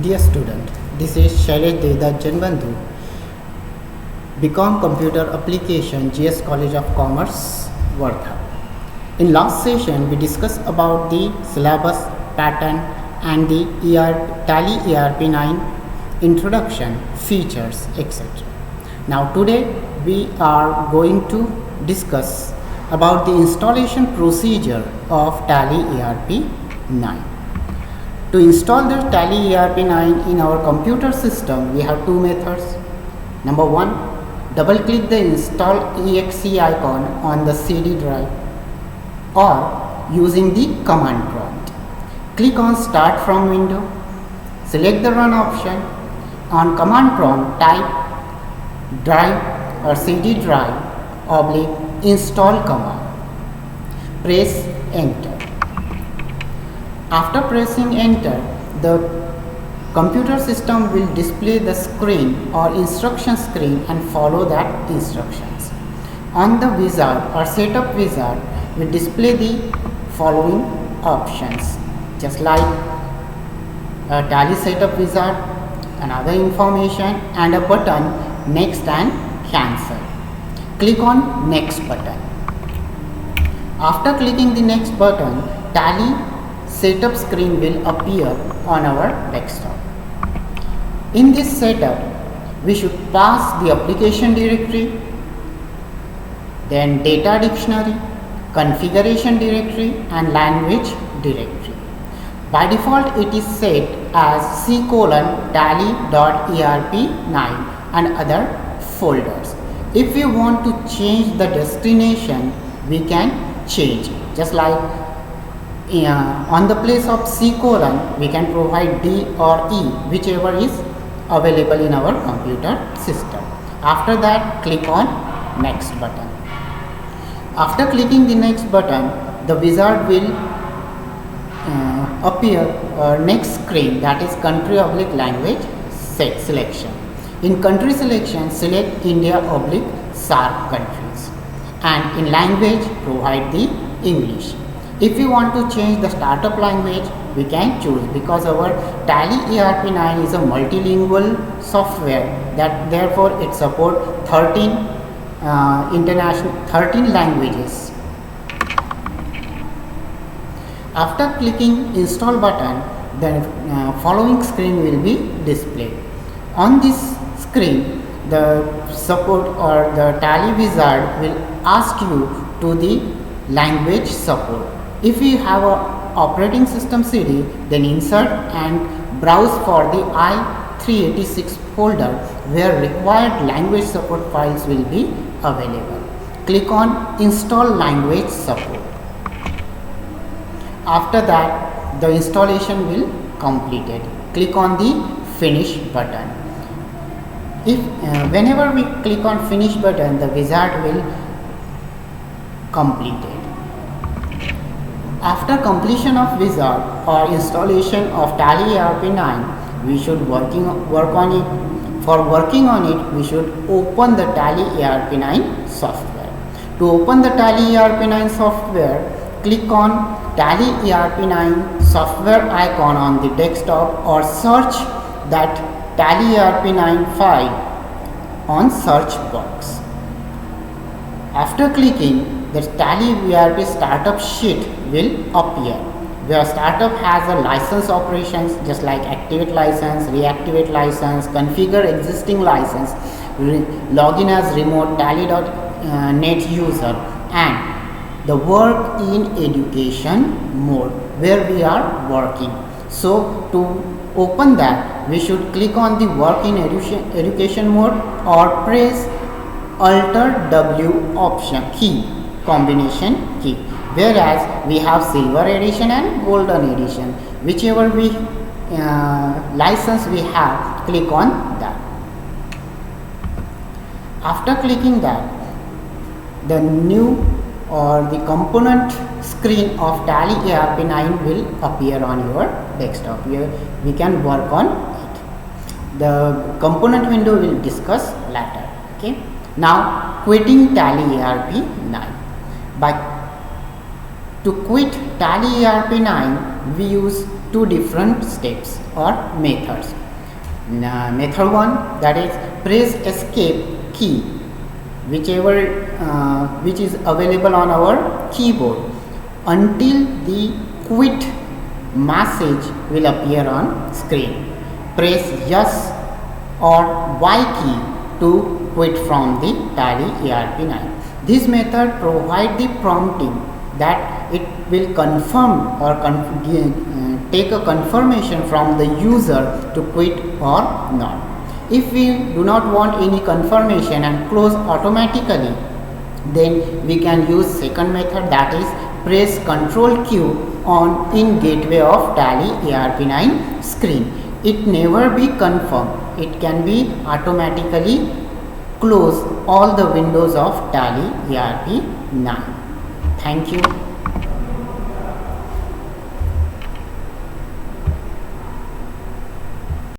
Dear student, this is Shailesh Devadat Janbandhu, BCom Computer Application, GS College of Commerce, Wardha. In last session, we discussed about the syllabus, pattern and the Tally ERP9 introduction, features, etc. Now today we are going to discuss about the installation procedure of Tally ERP9. To install the Tally ERP9 in our computer system, we have two methods. Number one, double click the install exe icon on the CD drive, or using the command prompt. Click on start from window, select the run option. On command prompt, type drive or CD drive / install command. Press enter. After pressing enter, the computer system will display the screen or instruction screen and follow that instructions. On the wizard or setup wizard will display the following options, just like a Tally setup wizard, another information and a button next and cancel. Click on next button. After clicking the next button, Tally setup screen will appear on our desktop. In this setup, we should pass the application directory, then data dictionary, configuration directory and language directory. By default, it is set as c:\tally.erp9 and other folders. If we want to change the destination, we can change it. Just like on the place of c:, we can provide D or E, whichever is available in our computer system. After that, click on next button. After clicking the next button, the wizard will appear next screen, that is country/language selection. In country selection, select India/SAARC countries, and in language provide the English. If you want to change the startup language, we can choose, because our Tally ERP9 is a multilingual software, that therefore it supports 13 languages. After clicking install button, the following screen will be displayed. On this screen, the support or the Tally wizard will ask you to the language support. If you have a operating system CD, then insert and browse for the i386 folder where required language support files will be available. Click on install language support. After that, the installation will completed. Click on the finish button. Whenever we click on finish button, the wizard will complete it. After completion of wizard or installation of Tally ERP9, we should work on it. For working on it, we should open the Tally ERP9 software. To open the Tally ERP9 software, click on Tally ERP9 software icon on the desktop, or search that Tally ERP9 file on search box. After clicking, the Tally ERP startup sheet will appear, where startup has a license operations, just like activate license, reactivate license, configure existing license, login as remote Tally.net user, and the work in education mode where we are working. So to open that, we should click on the work in education mode or press Alt+W option key, combination key. Whereas we have silver edition and golden edition, whichever license we have, click on that. After clicking that, the new or the component screen of Tally ERP9 will appear on your desktop. Here we can work on it. The component window will discuss later. Okay. Now quitting Tally ERP9. By To quit Tally ERP9, we use two different steps or methods. Method 1, that is press escape key which is available on our keyboard until the quit message will appear on screen. Press yes or Y key to quit from the Tally ERP9. This method provides the prompting that it will confirm or take a confirmation from the user to quit or not. If we do not want any confirmation and close automatically, then we can use second method, that is press Ctrl Q on in gateway of Tally ERP9 screen. It never be confirmed. It can be automatically close all the windows of Tally ERP9. Thank you.